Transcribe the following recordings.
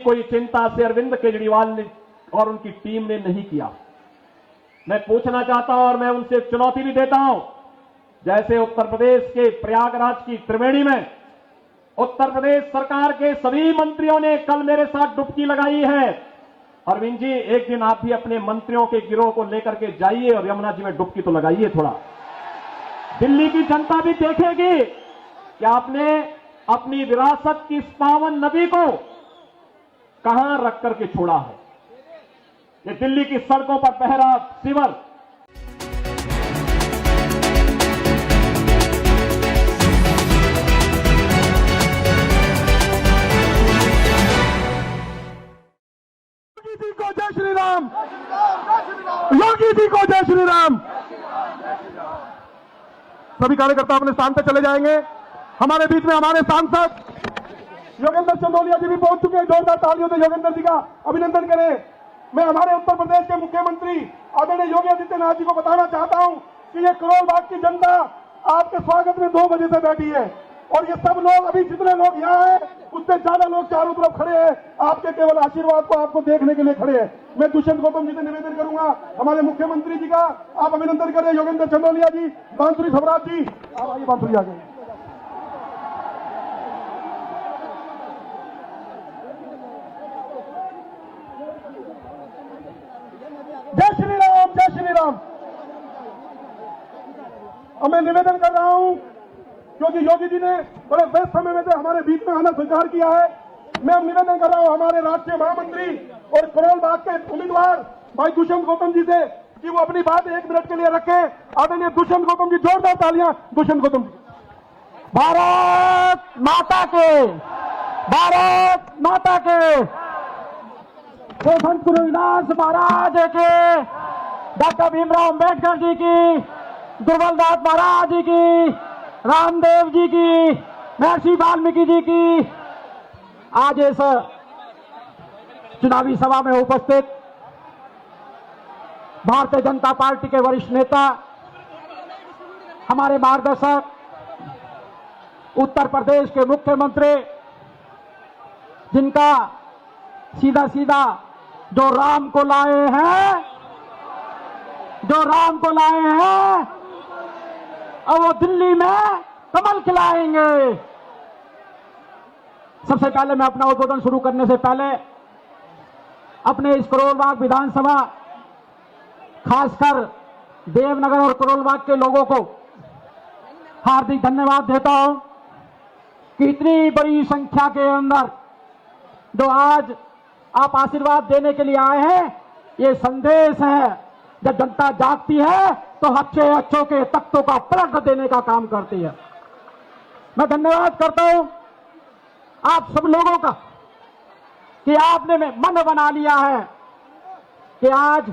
कोई चिंता से अरविंद केजरीवाल ने और उनकी टीम ने नहीं किया। मैं पूछना चाहता हूं और मैं उनसे चुनौती भी देता हूं, जैसे उत्तर प्रदेश के प्रयागराज की त्रिवेणी में उत्तर प्रदेश सरकार के सभी मंत्रियों ने कल मेरे साथ डुबकी लगाई है। अरविंद जी, एक दिन आप भी अपने मंत्रियों के गिरोह को लेकर के जाइए और यमुना जी में डुबकी तो लगाइए थोड़ा। दिल्ली की जनता भी देखेगी कि आपने अपनी विरासत की इस पावन नदी को कहां रख करके छोड़ा है। ये दिल्ली की सड़कों पर बह रहा सीवर, योगी जी को जय श्री राम, योगी जी को जय श्री राम। सभी कार्यकर्ता अपने स्थान पर चले जाएंगे। हमारे बीच में हमारे सांसद योगेंद्र चंदोलिया जी भी पहुंच चुके हैं। जोरदार तालियों से योगेंद्र जी का अभिनंदन करें। मैं हमारे उत्तर प्रदेश के मुख्यमंत्री आदरणीय योगी आदित्यनाथ जी को बताना चाहता हूं कि ये करोड़ बाग की जनता आपके स्वागत में 2 बजे से बैठी है और ये सब लोग, अभी जितने लोग यहाँ हैं उससे ज्यादा लोग चारों तरफ खड़े हैं, आपके केवल आशीर्वाद को आपको देखने के लिए खड़े हैं। मैं दुष्यंत गौतम जी से निवेदन करूंगा, हमारे मुख्यमंत्री जी का आप अभिनंदन करें। योगेंद्र चंदोलिया जी, बांसुरी स्वराज जी, आप आइए, बांसुरी आ गए। जय श्री राम, जय श्री राम। अब मैं निवेदन कर रहा हूं क्योंकि योगी जी ने बड़े व्यस्त समय में से हमारे बीच में आना स्वीकार किया है। मैं अब निवेदन कर रहा हूं हमारे राष्ट्रीय महामंत्री और करोल बाग के उम्मीदवार भाई दुष्यंत गौतम जी से कि वो अपनी बात 1 मिनट के लिए रखें। आदरणीय दुष्यंत गौतम जी, जोरदार तालियां दुष्यंत गौतम जी। भारत माता के, भारत माता के, संत गुरु रविदास महाराज के, डॉक्टर भीमराव अंबेडकर जी की, दुर्बलदास महाराज जी की, रामदेव जी की, महर्षि वाल्मीकि जी की। आज इस चुनावी सभा में उपस्थित भारतीय जनता पार्टी के वरिष्ठ नेता, हमारे मार्गदर्शक, उत्तर प्रदेश के मुख्यमंत्री, जिनका सीधा सीधा जो राम को लाए हैं, जो राम को लाए हैं, और वो दिल्ली में कमल खिलाएंगे। सबसे पहले मैं अपना उद्बोधन शुरू करने से पहले अपने इस करोल बाग विधानसभा, खासकर देवनगर और करोल बाग के लोगों को हार्दिक धन्यवाद देता हूं कि इतनी बड़ी संख्या के अंदर जो आज आप आशीर्वाद देने के लिए आए हैं। ये संदेश है, जब जनता जागती है तो अच्छे अच्छों के तख्तों का पलट देने का काम करती है। मैं धन्यवाद करता हूं आप सब लोगों का कि आपने मन बना लिया है कि आज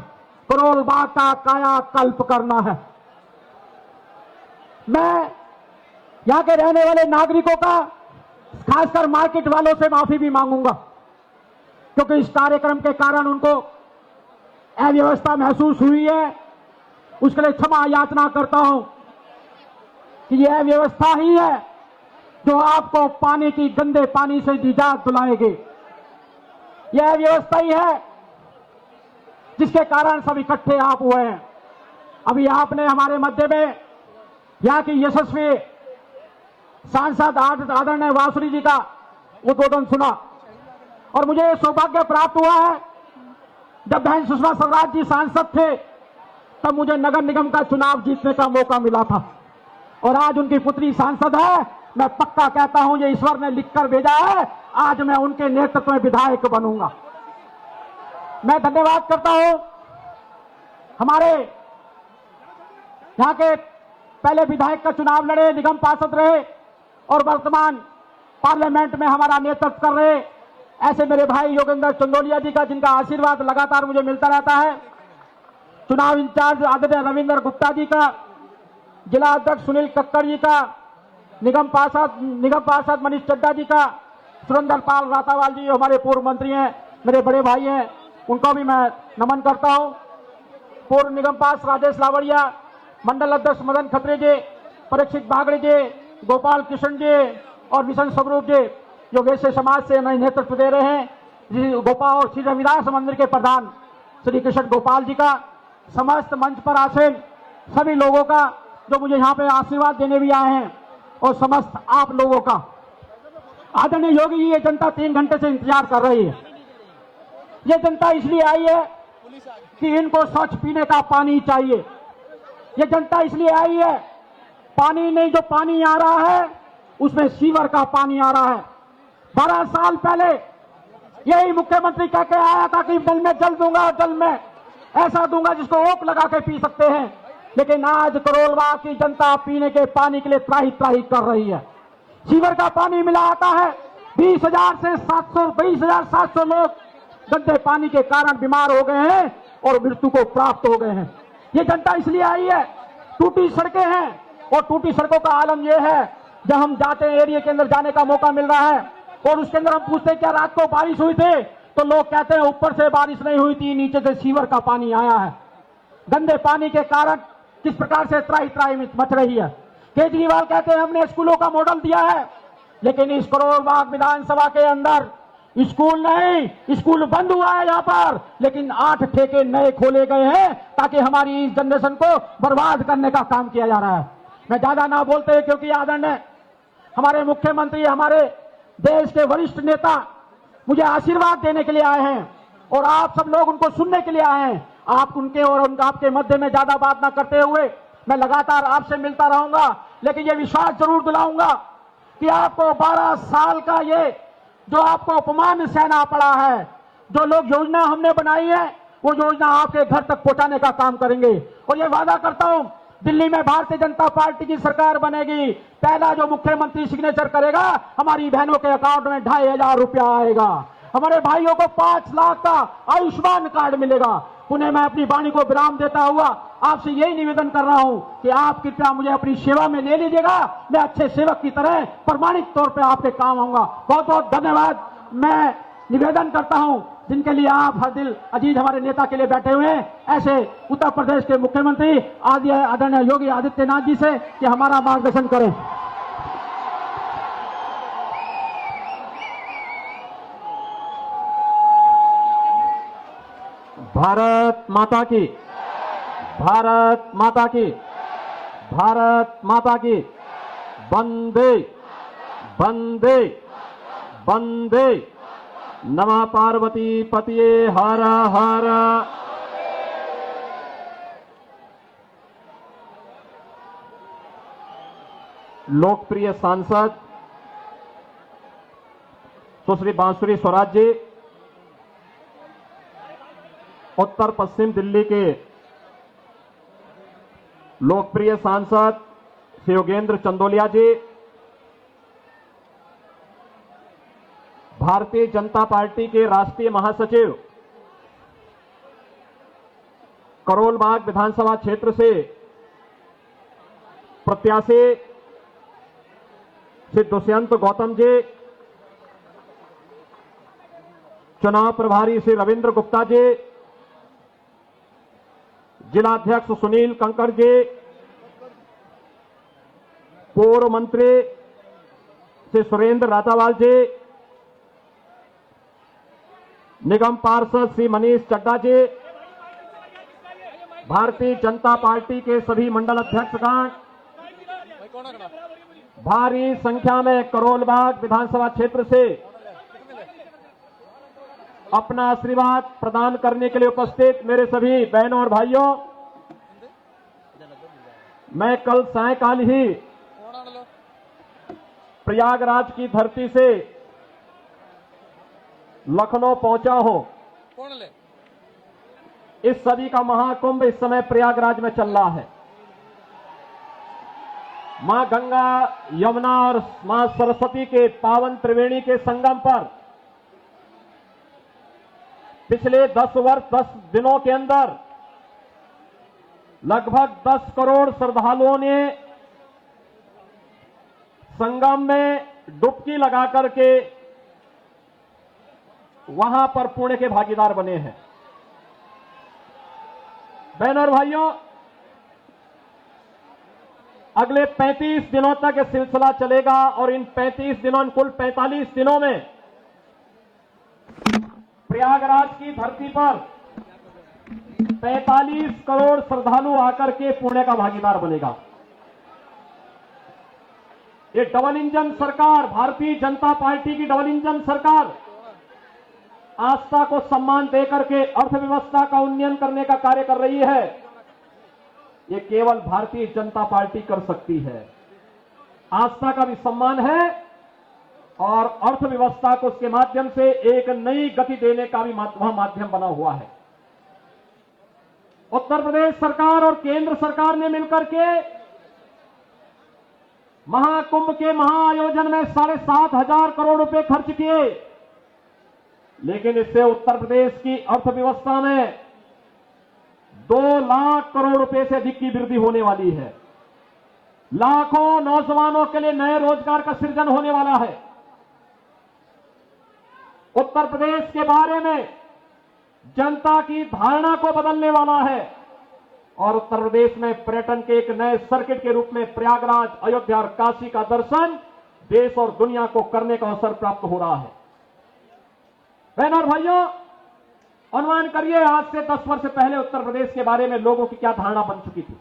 करोल बाग का कायाकल्प करना है। मैं यहां के रहने वाले नागरिकों का, खासकर मार्केट वालों से माफी भी मांगूंगा क्योंकि इस कार्यक्रम के कारण उनको अव्यवस्था महसूस हुई है। उसके लिए क्षमा याचना करता हूं कि यह व्यवस्था ही है जो आपको पानी की गंदे पानी से निजात दिलाएगी। यह व्यवस्था ही है जिसके कारण सब इकट्ठे आप हुए हैं। अभी आपने हमारे मध्य में यहां की यशस्वी सांसद आदरणीय वासुरी जी का उद्बोधन सुना और मुझे सौभाग्य प्राप्त हुआ है, जब बहन सुषमा स्वराज जी सांसद थे तब मुझे नगर निगम का चुनाव जीतने का मौका मिला था और आज उनकी पुत्री सांसद है। मैं पक्का कहता हूं ये ईश्वर ने लिखकर भेजा है, आज मैं उनके नेतृत्व में विधायक बनूंगा। मैं धन्यवाद करता हूं हमारे यहां के पहले विधायक का चुनाव लड़े, निगम पार्षद रहे और वर्तमान पार्लियामेंट में हमारा नेतृत्व कर रहे ऐसे मेरे भाई योगेंद्र चंदोलिया जी का, जिनका आशीर्वाद लगातार मुझे मिलता रहता है। चुनाव इंचार्ज आदरणीय रविंद्र गुप्ता जी का, जिला अध्यक्ष सुनील कक्कड़ जी का, निगम पार्षद मनीष चड्डा जी का, सुरेंद्र पाल रातावाल जी हमारे पूर्व मंत्री हैं, मेरे बड़े भाई हैं, उनको भी मैं नमन करता हूं। पूर्व निगम पार्षद राजेश लावड़िया, मंडल अध्यक्ष मदन खत्री जी, परीक्षित बागड़ी जी, गोपाल कृष्ण जी और मिशन स्वरूप जी, जो वैश्य समाज से नए नेतृत्व दे रहे हैं, श्री गोपाल और श्री रविदास मंदिर के प्रधान श्री कृष्ण गोपाल जी का, समस्त मंच पर आसीन सभी लोगों का जो मुझे यहाँ पे आशीर्वाद देने भी आए हैं, और समस्त आप लोगों का। आदरणीय योगी जी, ये जनता 3 घंटे से इंतजार कर रही है। ये जनता इसलिए आई है कि इनको स्वच्छ पीने का पानी चाहिए। ये जनता इसलिए आई है, पानी नहीं, जो पानी आ रहा है उसमें सीवर का पानी आ रहा है। 12 साल पहले यही मुख्यमंत्री कह के आया था कि जल में जल दूंगा, जल में ऐसा दूंगा जिसको ओक लगा के पी सकते हैं। लेकिन आज करोलबाग की जनता पीने के पानी के लिए त्राही त्राही कर रही है। सीवर का पानी मिला आता है, 20,700 लोग गंदे पानी के कारण बीमार हो गए हैं और मृत्यु को प्राप्त हो गए हैं। ये जनता इसलिए आई है, टूटी सड़कें हैं, और टूटी सड़कों का आलम यह है, जब हम जाते हैं एरिया के अंदर जाने का मौका मिल रहा है और उसके अंदर हम पूछते हैं क्या रात को बारिश हुई थी, तो लोग कहते हैं ऊपर से बारिश नहीं हुई थी, नीचे से सीवर का पानी आया है। गंदे पानी के कारण किस प्रकार से त्राही त्राही मच रही है। केजरीवाल कहते हैं हमने स्कूलों का मॉडल दिया है, लेकिन इस करोलबाग विधानसभा के अंदर स्कूल नहीं, स्कूल बंद हुआ है यहाँ पर, लेकिन 8 ठेके नए खोले गए हैं ताकि हमारी इस जनरेशन को बर्बाद करने का काम किया जा रहा है। मैं ज्यादा ना बोलते क्योंकि आदरणीय हमारे मुख्यमंत्री, हमारे देश के वरिष्ठ नेता मुझे आशीर्वाद देने के लिए आए हैं और आप सब लोग उनको सुनने के लिए आए हैं। आप उनके और आपके मध्य में ज्यादा बात ना करते हुए मैं लगातार आपसे मिलता रहूंगा, लेकिन ये विश्वास जरूर दिलाऊंगा कि आपको 12 साल का ये जो आपको अपमान सहना पड़ा है, जो लोग योजना हमने बनाई है वो योजना आपके घर तक पहुंचाने का काम करेंगे। और ये वादा करता हूं, दिल्ली में भारतीय जनता पार्टी की सरकार बनेगी, पहला जो मुख्यमंत्री सिग्नेचर करेगा हमारी बहनों के अकाउंट में 2,500 रुपया आएगा, हमारे भाइयों को 5 लाख का आयुष्मान कार्ड मिलेगा। पुनः मैं अपनी वाणी को विराम देता हुआ आपसे यही निवेदन कर रहा हूं कि आप कृपया मुझे अपनी सेवा में ले लीजिएगा, मैं अच्छे सेवक की तरह प्रमाणिक तौर पे आपके काम आऊंगा। बहुत बहुत धन्यवाद। मैं निवेदन करता हूं, जिनके लिए आप हर दिल अजीज हमारे नेता के लिए बैठे हुए हैं, ऐसे उत्तर प्रदेश के मुख्यमंत्री आदरणीय योगी आदित्यनाथ जी से कि हमारा मार्गदर्शन करें। भारत माता की, भारत माता की, भारत माता की, वंदे वंदे वंदे। नमः पार्वती पतिये हर हर। लोकप्रिय सांसद सुश्री बांसुरी स्वराज जी, उत्तर पश्चिम दिल्ली के लोकप्रिय सांसद श्री योगेंद्र चंदोलिया जी, भारतीय जनता पार्टी के राष्ट्रीय महासचिव, करोलबाग विधानसभा क्षेत्र से प्रत्याशी श्री दुष्यंत गौतम जी, चुनाव प्रभारी श्री रविंद्र गुप्ता जी, जिला अध्यक्ष सुनील कंकर जी, पूर्व मंत्री श्री सुरेंद्र रातावाल जी, निगम पार्षद श्री मनीष चड्डा जी, भारतीय जनता पार्टी के सभी मंडल अध्यक्षगण, भारी संख्या में करोलबाग विधानसभा क्षेत्र से अपना आशीर्वाद प्रदान करने के लिए उपस्थित मेरे सभी बहनों और भाइयों, मैं कल सायकाल ही प्रयागराज की धरती से लखनऊ पहुंचा हूं। इस सदी का महाकुंभ इस समय प्रयागराज में चल रहा है। मां गंगा, यमुना और मां सरस्वती के पावन त्रिवेणी के संगम पर पिछले 10 दिनों के अंदर लगभग 10 करोड़ श्रद्धालुओं ने संगम में डुबकी लगा करके वहां पर पुण्य के भागीदार बने हैं। बहनों और भाइयों, अगले 35 दिनों तक यह सिलसिला चलेगा और इन 35 दिनों, कुल 45 दिनों में प्रयागराज की धरती पर 45 करोड़ श्रद्धालु आकर के पुण्य का भागीदार बनेगा। ये डबल इंजन सरकार, भारतीय जनता पार्टी की डबल इंजन सरकार आस्था को सम्मान देकर के अर्थव्यवस्था का उन्नयन करने का कार्य कर रही है। ये केवल भारतीय जनता पार्टी कर सकती है। आस्था का भी सम्मान है और अर्थव्यवस्था को उसके माध्यम से एक नई गति देने का भी वहां माध्यम बना हुआ है। उत्तर प्रदेश सरकार और केंद्र सरकार ने मिलकर के महाकुंभ के महाआयोजन में 7,500 करोड़ रुपए खर्च किए, लेकिन इससे उत्तर प्रदेश की अर्थव्यवस्था में 2 लाख करोड़ रुपए से अधिक की वृद्धि होने वाली है। लाखों नौजवानों के लिए नए रोजगार का सृजन होने वाला है। उत्तर प्रदेश के बारे में जनता की धारणा को बदलने वाला है और उत्तर प्रदेश में पर्यटन के एक नए सर्किट के रूप में प्रयागराज, अयोध्या और काशी का दर्शन देश और दुनिया को करने का अवसर प्राप्त हो रहा है। बहनों और भाइयों, अनुमान करिए आज से 10 वर्ष पहले उत्तर प्रदेश के बारे में लोगों की क्या धारणा बन चुकी थी।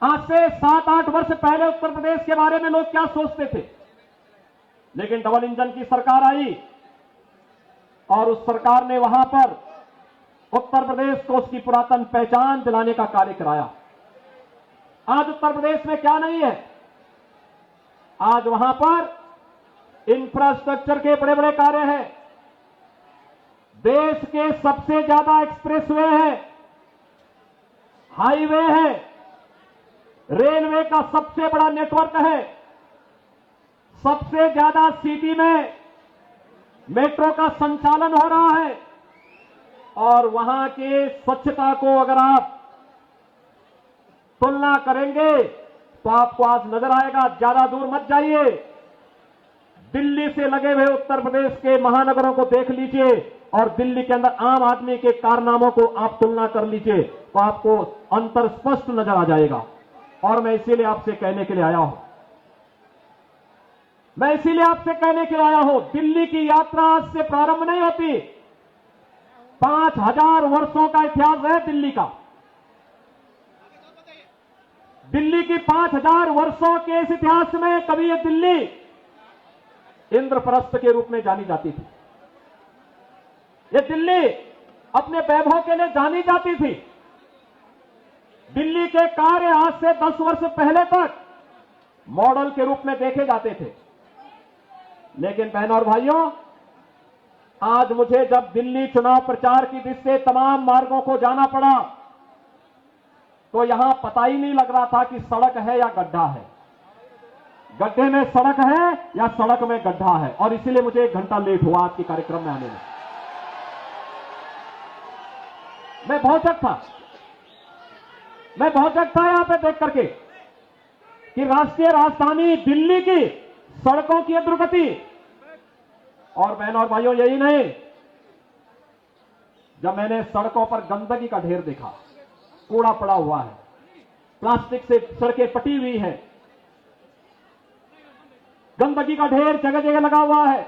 आज से 7-8 वर्ष पहले उत्तर प्रदेश के बारे में लोग क्या सोचते थे। लेकिन डबल इंजन की सरकार आई और उस सरकार ने वहां पर उत्तर प्रदेश को उसकी पुरातन पहचान दिलाने का कार्य कराया। आज उत्तर प्रदेश में क्या नहीं है, आज वहां पर इंफ्रास्ट्रक्चर के बड़े बड़े कार्य हैं। देश के सबसे ज्यादा एक्सप्रेसवे हैं, हाईवे है, रेलवे का सबसे बड़ा नेटवर्क है, सबसे ज्यादा सिटी में मेट्रो का संचालन हो रहा है और वहां के स्वच्छता को अगर आप तुलना करेंगे तो आपको आज नजर आएगा। ज्यादा दूर मत जाइए, दिल्ली से लगे हुए उत्तर प्रदेश के महानगरों को देख लीजिए और दिल्ली के अंदर आम आदमी के कारनामों को आप तुलना कर लीजिए तो आपको अंतर स्पष्ट नजर आ जाएगा। और मैं इसीलिए आपसे कहने के लिए आया हूं, दिल्ली की यात्रा आज से प्रारंभ नहीं होती। 5,000 वर्षों का इतिहास है दिल्ली का। दिल्ली की 5,000 वर्षों के इस इतिहास में कभी ये दिल्ली इंद्रप्रस्थ के रूप में जानी जाती थी। ये दिल्ली अपने वैभव के लिए जानी जाती थी। दिल्ली के कार्य आज से 10 वर्ष पहले तक मॉडल के रूप में देखे जाते थे। लेकिन बहनों और भाइयों, आज मुझे जब दिल्ली चुनाव प्रचार की दिशा से तमाम मार्गों को जाना पड़ा तो यहां पता ही नहीं लग रहा था कि सड़क है या गड्ढा है, गड्ढे में सड़क है या सड़क में गड्ढा है। और इसीलिए मुझे 1 घंटा लेट हुआ आज के कार्यक्रम में आने में। मैं बहुत जग था यहां पे देख करके कि राष्ट्रीय राजधानी दिल्ली की सड़कों की दुर्गति। और बहनों और भाइयों, यही नहीं, जब मैंने सड़कों पर गंदगी का ढेर देखा, कूड़ा पड़ा हुआ है, प्लास्टिक से सड़कें पटी हुई हैं, गंदगी का ढेर जगह जगह लगा हुआ है,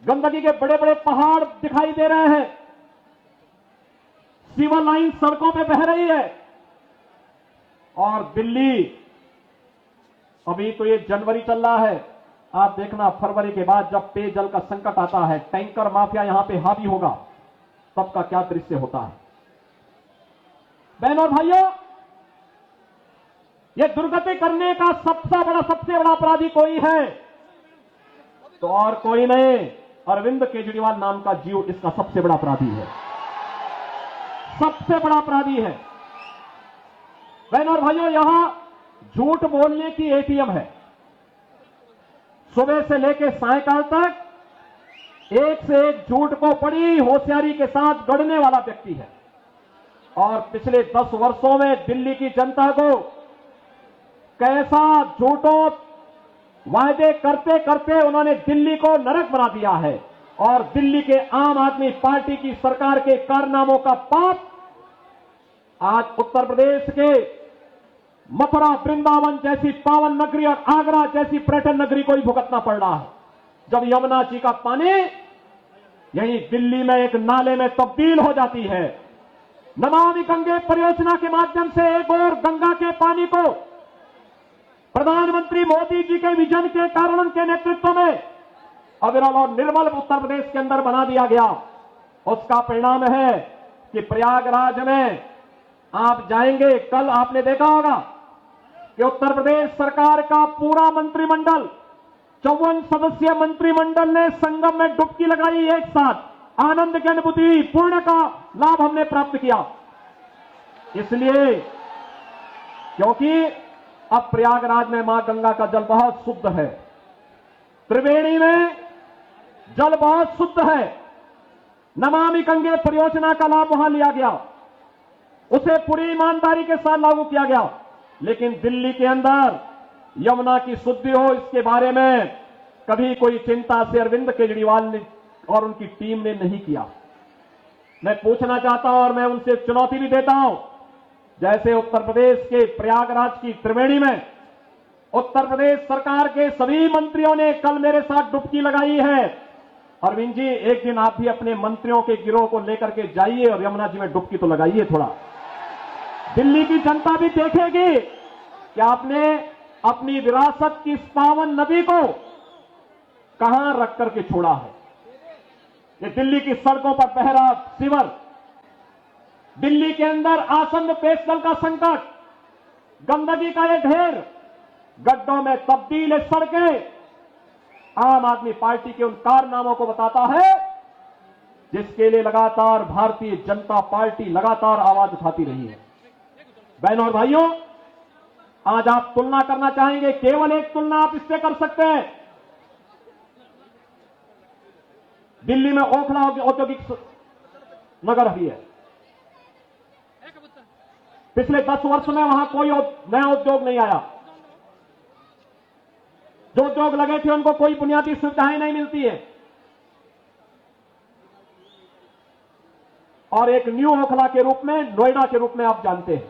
गंदगी के बड़े बड़े पहाड़ दिखाई दे रहे हैं, सीवर लाइन सड़कों पे बह रही है। और दिल्ली, अभी तो ये जनवरी चल रहा है, आप देखना फरवरी के बाद जब पेयजल का संकट आता है, टैंकर माफिया यहां पे हावी होगा, तब का क्या दृश्य होता है। बहनों और भाइयों, ये दुर्गति करने का सबसे बड़ा अपराधी कोई है तो और कोई नहीं, अरविंद केजरीवाल नाम का जीव इसका सबसे बड़ा अपराधी है, सबसे बड़ा अपराधी है। बहनों और भाइयों, यहां झूठ बोलने की एटीएम है। सुबह से लेकर सायकाल तक एक से एक झूठ को बड़ी होशियारी के साथ गढ़ने वाला व्यक्ति है। और पिछले 10 वर्षों में दिल्ली की जनता को कैसा झूठों वायदे करते करते उन्होंने दिल्ली को नरक बना दिया है। और दिल्ली के आम आदमी पार्टी की सरकार के कारनामों का पाप आज उत्तर प्रदेश के मथुरा, वृंदावन जैसी पावन नगरी और आगरा जैसी पर्यटन नगरी को ही भुगतना पड़ रहा है। जब यमुना जी का पानी यही दिल्ली में एक नाले में तब्दील हो जाती है। नमामि गंगे परियोजना के माध्यम से एक और गंगा के पानी को प्रधानमंत्री मोदी जी के विजन के कारण उनके नेतृत्व में अविरल और निर्मल उत्तर प्रदेश के अंदर बना दिया गया। उसका परिणाम है कि प्रयागराज में आप जाएंगे, कल आपने देखा होगा कि उत्तर प्रदेश सरकार का पूरा मंत्रिमंडल 54 सदस्यीय मंत्रिमंडल ने संगम में डुबकी लगाई। एक साथ आनंद की अनुभूति पूर्ण का लाभ हमने प्राप्त किया, इसलिए क्योंकि अब प्रयागराज में मां गंगा का जल बहुत शुद्ध है, त्रिवेणी में जल बहुत शुद्ध है। नमामि गंगे परियोजना का लाभ वहां लिया गया, उसे पूरी ईमानदारी के साथ लागू किया गया। लेकिन दिल्ली के अंदर यमुना की शुद्धि हो, इसके बारे में कभी कोई चिंता से अरविंद केजरीवाल ने और उनकी टीम ने नहीं किया। मैं पूछना चाहता हूं और मैं उनसे चुनौती भी देता हूं, जैसे उत्तर प्रदेश के प्रयागराज की त्रिवेणी में उत्तर प्रदेश सरकार के सभी मंत्रियों ने कल मेरे साथ डुबकी लगाई है। अरविंद जी, एक दिन आप भी अपने मंत्रियों के गिरोह को लेकर के जाइए और यमुना जी में डुबकी तो लगाइए थोड़ा। दिल्ली की जनता भी देखेगी कि आपने अपनी विरासत की इस पावन नदी को कहां रख करके छोड़ा है। ये दिल्ली की सड़कों पर बह रहा सीवर, दिल्ली के अंदर आसन्न पेयजल का संकट, गंदगी का ये ढेर, गड्ढों में तब्दील सड़कें, आम आदमी पार्टी के उन कारनामों को बताता है जिसके लिए लगातार भारतीय जनता पार्टी लगातार आवाज उठाती रही है। बहनों और भाइयों, आज आप तुलना करना चाहेंगे, केवल एक तुलना आप इससे कर सकते हैं। दिल्ली में ओखला औद्योगिक नगर भी है। पिछले 10 वर्ष में वहां कोई नया उद्योग नहीं आया। जो उद्योग लगे थे उनको कोई बुनियादी सुविधाएं नहीं मिलती है। और एक न्यू ओखला के रूप में, नोएडा के रूप में आप जानते हैं,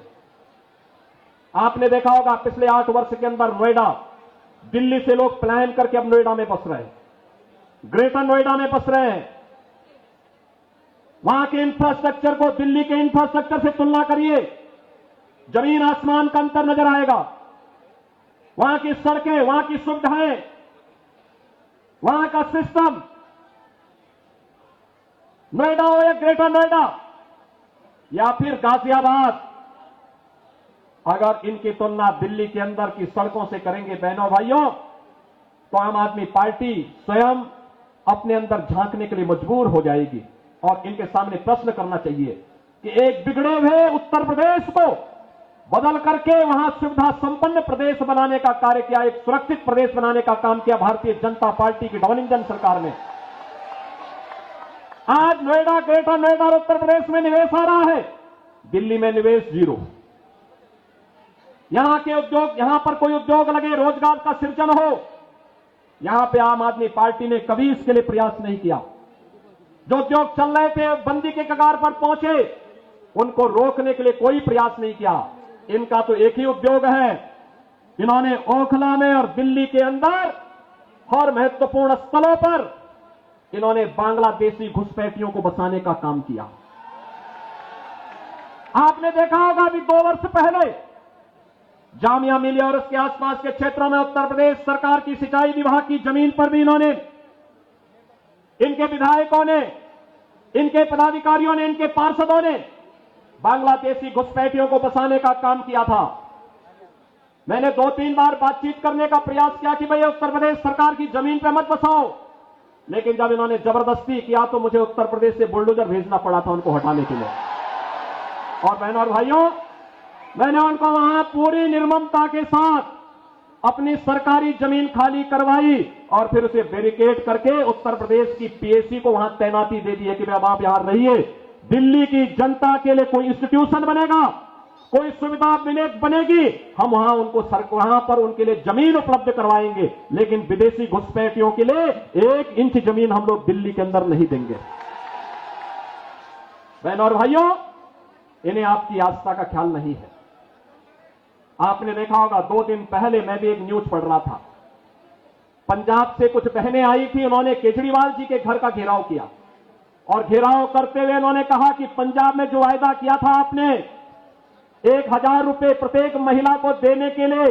आपने देखा होगा पिछले 8 वर्ष के अंदर नोएडा, दिल्ली से लोग पलायन करके अब नोएडा में बस रहे हैं, ग्रेटर नोएडा में बस रहे हैं। वहां के इंफ्रास्ट्रक्चर को दिल्ली के इंफ्रास्ट्रक्चर से तुलना करिए, जमीन आसमान का अंतर नजर आएगा। वहां की सड़कें, वहां की सुविधाएं, वहां का सिस्टम, नोएडा हो या ग्रेटर नोएडा या फिर गाजियाबाद, अगर इनकी तुलना दिल्ली के अंदर की सड़कों से करेंगे बहनों भाइयों, तो आम आदमी पार्टी स्वयं अपने अंदर झांकने के लिए मजबूर हो जाएगी और इनके सामने प्रश्न करना चाहिए कि एक बिगड़े हुए उत्तर प्रदेश को बदल करके वहां सुविधा संपन्न प्रदेश बनाने का कार्य किया, एक सुरक्षित प्रदेश बनाने का काम किया भारतीय जनता पार्टी की डबल इंजन सरकार ने। आज नोएडा, ग्रेटर नोएडा और उत्तर प्रदेश में निवेश आ रहा है, दिल्ली में निवेश जीरो। यहां के उद्योग, यहां पर कोई उद्योग लगे, रोजगार का सृजन हो, यहां पे आम आदमी पार्टी ने कभी इसके लिए प्रयास नहीं किया। जो उद्योग चल रहे थे, बंदी के कगार पर पहुंचे, उनको रोकने के लिए कोई प्रयास नहीं किया। इनका तो एक ही उद्योग है, इन्होंने ओखला में और दिल्ली के अंदर हर महत्वपूर्ण स्थलों पर इन्होंने बांग्लादेशी घुसपैठियों को बसाने का काम किया। आपने देखा होगा अभी 2 वर्ष पहले जामिया मिलिया और उसके आसपास के क्षेत्रों में उत्तर प्रदेश सरकार की सिंचाई विभाग की जमीन पर भी इन्होंने, इनके विधायकों ने, इनके पदाधिकारियों ने, इनके पार्षदों ने बांग्लादेशी घुसपैठियों को बसाने का काम किया था। मैंने 2-3 बार बातचीत करने का प्रयास किया कि भाई उत्तर प्रदेश सरकार की जमीन पर मत बसाओ, लेकिन जब इन्होंने जबरदस्ती किया तो मुझे उत्तर प्रदेश से बुलडोजर भेजना पड़ा था उनको हटाने के लिए। और बहनों और भाइयों, मैंने उनको वहां पूरी निर्ममता के साथ अपनी सरकारी जमीन खाली करवाई और फिर उसे बैरिकेड करके उत्तर प्रदेश की पीएसी को वहां तैनाती दे दी है कि भाई अब आप यहां रहिए, दिल्ली की जनता के लिए कोई इंस्टीट्यूशन बनेगा, कोई सुविधा बनेगी, हम वहां उनको वहां पर उनके लिए जमीन उपलब्ध करवाएंगे, लेकिन विदेशी घुसपैठियों के लिए 1 इंच जमीन हम लोग दिल्ली के अंदर नहीं देंगे। बहनों और भाइयों, इन्हें आपकी आस्था का ख्याल नहीं है। आपने देखा होगा 2 दिन पहले मैं भी एक न्यूज पढ़ रहा था, पंजाब से कुछ बहनें आई थी, उन्होंने केजरीवाल जी के घर का घेराव किया और घेराव करते हुए उन्होंने कहा कि पंजाब में जो वायदा किया था आपने 1000 रुपए प्रत्येक महिला को देने के लिए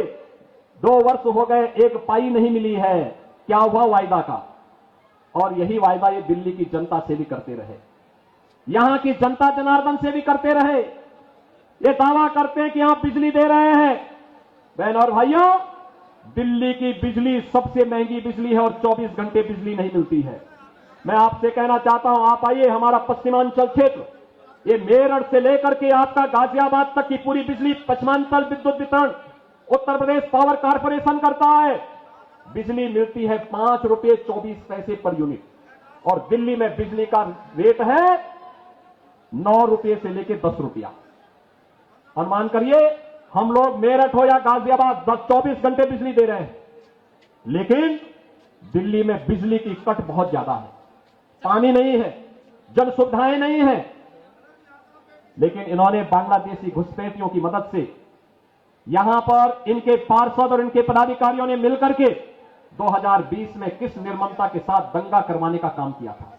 2 वर्ष हो गए, एक पाई नहीं मिली है। क्या हुआ वायदा का? और यही वायदा ये दिल्ली की जनता से भी करते रहे, यहां की जनता जनार्दन से भी करते रहे। ये दावा करते हैं कि आप बिजली दे रहे हैं। बहन और भाइयों, दिल्ली की बिजली सबसे महंगी बिजली है और 24 घंटे बिजली नहीं मिलती है। मैं आपसे कहना चाहता हूं, आप आइए हमारा पश्चिमांचल क्षेत्र, ये मेरठ से लेकर के आपका गाजियाबाद तक की पूरी बिजली पश्चिमांचल विद्युत वितरण उत्तर प्रदेश पावर कारपोरेशन करता है। बिजली मिलती है 5 रुपये 24 पैसे पर यूनिट, और दिल्ली में बिजली का रेट है 9 रुपये से लेकर 10 रुपया। अनुमान करिए, हम लोग मेरठ हो या गाजियाबाद 24 घंटे बिजली दे रहे हैं, लेकिन दिल्ली में बिजली की कट बहुत ज्यादा है। पानी नहीं है, जन सुविधाएं नहीं है, लेकिन इन्होंने बांग्लादेशी घुसपैठियों की मदद से यहां पर इनके पार्षद और इनके पदाधिकारियों ने मिलकर के 2020 में किस निर्ममता के साथ दंगा करवाने का काम किया था,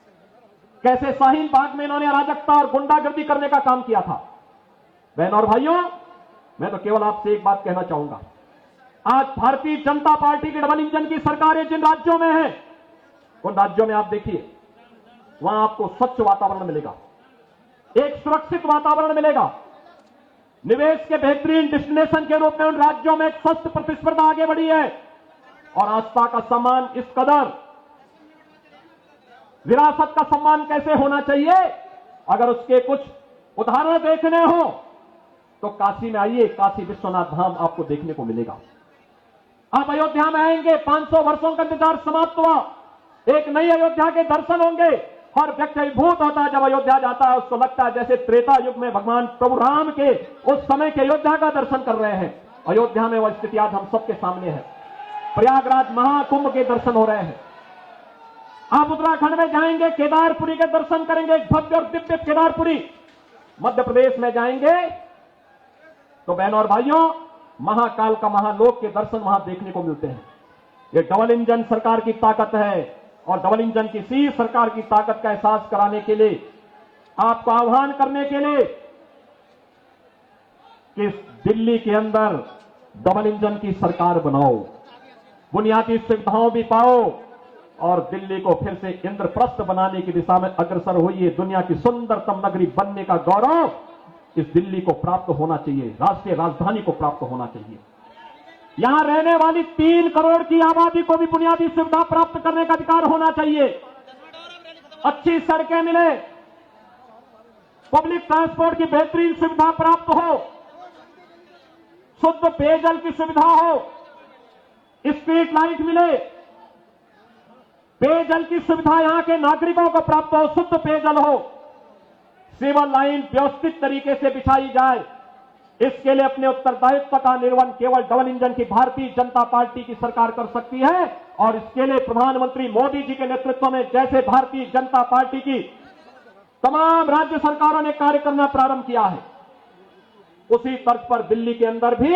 कैसे शाहीन बाग में इन्होंने अराजकता और गुंडागर्दी करने का काम किया था। बहन और भाइयों, मैं तो केवल आपसे एक बात कहना चाहूंगा, आज भारतीय जनता पार्टी की डबल इंजन की सरकारें जिन राज्यों में है, उन राज्यों में आप देखिए, वहां आपको स्वच्छ वातावरण मिलेगा, एक सुरक्षित वातावरण मिलेगा, निवेश के बेहतरीन डेस्टिनेशन के रूप में उन राज्यों में एक स्वस्थ प्रतिस्पर्धा आगे बढ़ी है। और आस्था का सम्मान इस कदर, विरासत का सम्मान कैसे होना चाहिए, अगर उसके कुछ उदाहरण देखने हो तो काशी में आइए, काशी विश्वनाथ धाम आपको देखने को मिलेगा। आप अयोध्या में आएंगे, 500 वर्षों का इंतजार समाप्त हुआ, एक नई अयोध्या के दर्शन होंगे। हर व्यक्ति अभिभूत होता है जब अयोध्या जाता है, उसको लगता है जैसे त्रेता युग में भगवान प्रभु राम के उस समय के अयोध्या का दर्शन कर रहे हैं। अयोध्या में वह स्थिति आज हम सबके सामने है। प्रयागराज महाकुंभ के दर्शन हो रहे हैं। आप उत्तराखंड में जाएंगे, केदारपुरी के दर्शन करेंगे, भव्य और दिव्य केदारपुरी। मध्य प्रदेश में जाएंगे तो बहनों और भाइयों, महाकाल का महालोक के दर्शन वहां देखने को मिलते हैं। ये डबल इंजन सरकार की ताकत है, और डबल इंजन की सी सरकार की ताकत का एहसास कराने के लिए, आपको आह्वान करने के लिए कि दिल्ली के अंदर डबल इंजन की सरकार बनाओ, बुनियादी सुविधाओं भी पाओ, और दिल्ली को फिर से इंद्रप्रस्थ बनाने की दिशा में अग्रसर होइए। दुनिया की सुंदरतम नगरी बनने का गौरव इस दिल्ली को प्राप्त होना चाहिए, राष्ट्रीय राजधानी को प्राप्त होना चाहिए। यहां रहने वाली 3 करोड़ की आबादी को भी बुनियादी सुविधा प्राप्त करने का अधिकार होना चाहिए। अच्छी सड़कें मिले, पब्लिक ट्रांसपोर्ट की बेहतरीन सुविधा प्राप्त हो, शुद्ध पेयजल की सुविधा हो, स्ट्रीट लाइट मिले, पेयजल की सुविधा यहां के नागरिकों को प्राप्त हो, शुद्ध पेयजल हो, सिविल लाइन व्यवस्थित तरीके से बिछाई जाए। इसके लिए अपने उत्तरदायित्व का निर्वहन केवल डबल इंजन की भारतीय जनता पार्टी की सरकार कर सकती है, और इसके लिए प्रधानमंत्री मोदी जी के नेतृत्व में जैसे भारतीय जनता पार्टी की तमाम राज्य सरकारों ने कार्य करना प्रारंभ किया है, उसी तर्ज पर दिल्ली के अंदर भी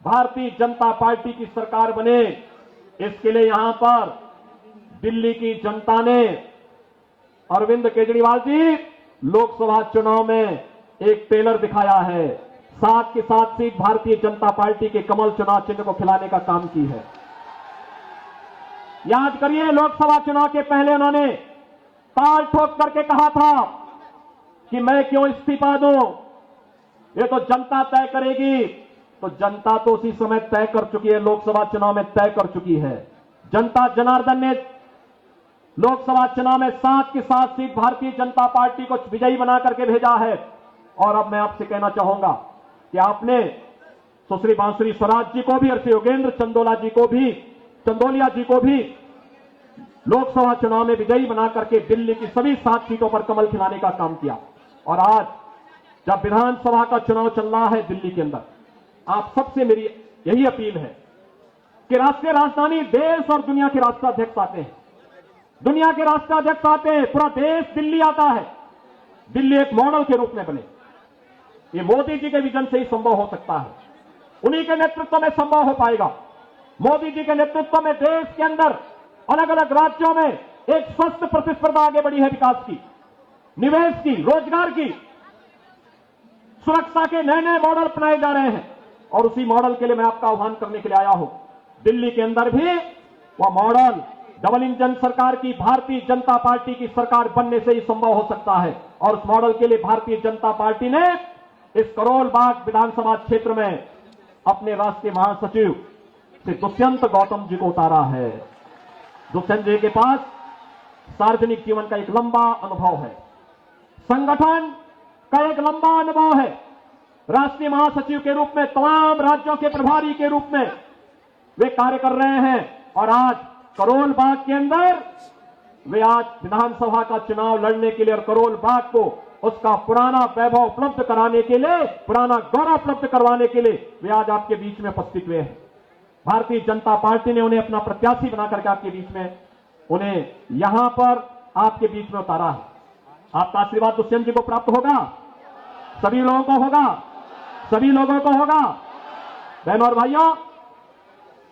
भारतीय जनता पार्टी की सरकार बने। इसके लिए यहां पर दिल्ली की जनता ने अरविंद केजरीवाल जी लोकसभा चुनाव में एक टेलर दिखाया है, 7 की 7 सीट भारतीय जनता पार्टी के कमल चुनाव चिन्ह को खिलाने का काम की है। याद करिए, लोकसभा चुनाव के पहले उन्होंने ताल ठोक करके कहा था कि मैं क्यों इस्तीफा दूं, ये तो जनता तय करेगी। तो जनता तो उसी समय तय कर चुकी है, लोकसभा चुनाव में तय कर चुकी है। जनता जनार्दन ने लोकसभा चुनाव में 7 की 7 सीट भारतीय जनता पार्टी को विजयी बना करके भेजा है। और अब मैं आपसे कहना चाहूंगा कि आपने सुश्री बांसुरी स्वराज जी को भी और श्री योगेंद्र चंदोलिया जी को भी लोकसभा चुनाव में विजयी बना करके दिल्ली की सभी 7 सीटों पर कमल खिलाने का काम किया। और आज जब विधानसभा का चुनाव चल रहा है दिल्ली के अंदर, आप सबसे मेरी यही अपील है कि राष्ट्रीय राजधानी, देश और दुनिया के राष्ट्राध्यक्ष आते हैं, दुनिया के राष्ट्राध्यक्ष आते हैं, पूरा देश दिल्ली आता है, दिल्ली एक मॉडल के रूप में बने। ये मोदी जी के विजन से ही संभव हो सकता है, उन्हीं के नेतृत्व में संभव हो पाएगा। मोदी जी के नेतृत्व में देश के अंदर अलग अलग राज्यों में एक स्वस्थ प्रतिस्पर्धा आगे बढ़ी है विकास की। निवेश की, रोजगार की, सुरक्षा के नए नए मॉडल अपनाए जा रहे हैं। और उसी मॉडल के लिए मैं आपका आह्वान करने के लिए आया हूं। दिल्ली के अंदर भी वह मॉडल डबल इंजन सरकार की, भारतीय जनता पार्टी की सरकार बनने से ही संभव हो सकता है। और उस मॉडल के लिए भारतीय जनता पार्टी ने इस करोल बाग विधानसभा क्षेत्र में अपने राष्ट्रीय महासचिव श्री दुष्यंत गौतम जी को उतारा है। दुष्यंत जी के पास सार्वजनिक जीवन का एक लंबा अनुभव है, संगठन का एक लंबा अनुभव है। राष्ट्रीय महासचिव के रूप में तमाम राज्यों के प्रभारी के रूप में वे कार्य कर रहे हैं। और आज करोल बाग के अंदर वे आज विधानसभा का चुनाव लड़ने के लिए और करोल बाग को उसका पुराना वैभव उपलब्ध कराने के लिए, पुराना गौरव उपलब्ध करवाने के लिए वे आज आपके बीच में उपस्थित हुए हैं। भारतीय जनता पार्टी ने उन्हें अपना प्रत्याशी बनाकर के आपके बीच में, उन्हें यहां पर आपके बीच में उतारा है। आपका आशीर्वाद दुष्यंत जी को प्राप्त होगा, सभी लोगों को होगा, सभी लोगों को होगा। बहनों और भाइयों,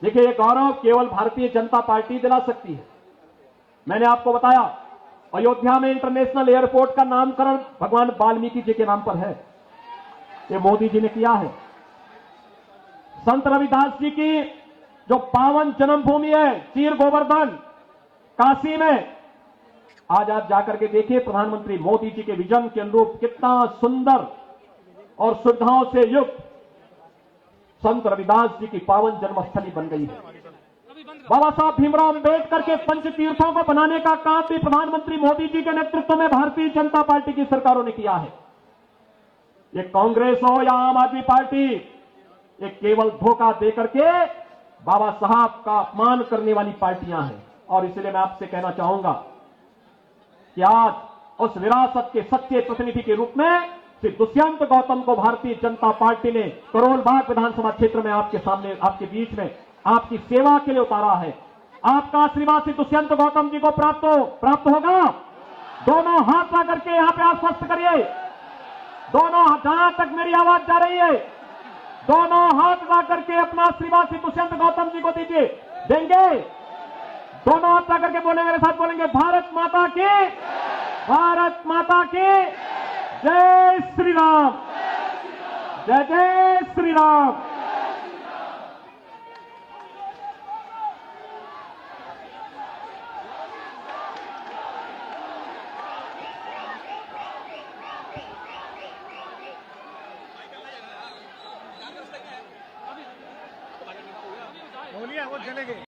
देखिए, ये गौरव केवल भारतीय जनता पार्टी दिला सकती है। मैंने आपको बताया, अयोध्या में इंटरनेशनल एयरपोर्ट का नामकरण भगवान वाल्मीकि जी के नाम पर है, ये मोदी जी ने किया है। संत रविदास जी की जो पावन जन्मभूमि है चीर गोवर्धन काशी में, आज आप जाकर के देखिए, प्रधानमंत्री मोदी जी के विजन के अनुरूप कितना सुंदर और सुविधाओं से युक्त संत रविदास जी की पावन जन्मस्थली बन गई है। बाबा साहब भीमराव अम्बेडकर के पंच तीर्थों को बनाने का काम भी प्रधानमंत्री मोदी जी के नेतृत्व में भारतीय जनता पार्टी की सरकारों ने किया है। ये कांग्रेस हो या आम आदमी पार्टी, ये केवल धोखा देकर के बाबा साहब का अपमान करने वाली पार्टियां हैं। और इसलिए मैं आपसे कहना चाहूंगा कि आज उस विरासत के सच्चे प्रतिनिधि के रूप में श्री दुष्यंत गौतम को भारतीय जनता पार्टी ने करोल बाग विधानसभा क्षेत्र में आपके सामने, आपके बीच में आपकी सेवा के लिए उतारा है। आपका आशीर्वाद श्री दुष्यंत गौतम जी को प्राप्त होगा। दोनों हाथ ला करके यहां पे आश्वस्त करिए, दोनों, जहां तक मेरी आवाज जा रही है, दोनों हाथ ला करके अपना आशीर्वाद श्री दुष्यंत गौतम जी को दीजिए। देंगे? दोनों हाथ ला करके बोले, मेरे साथ बोलेंगे, भारत माता की, भारत माता की जय श्री राम, जय जय श्री राम। बोलिए, वो चलेंगे।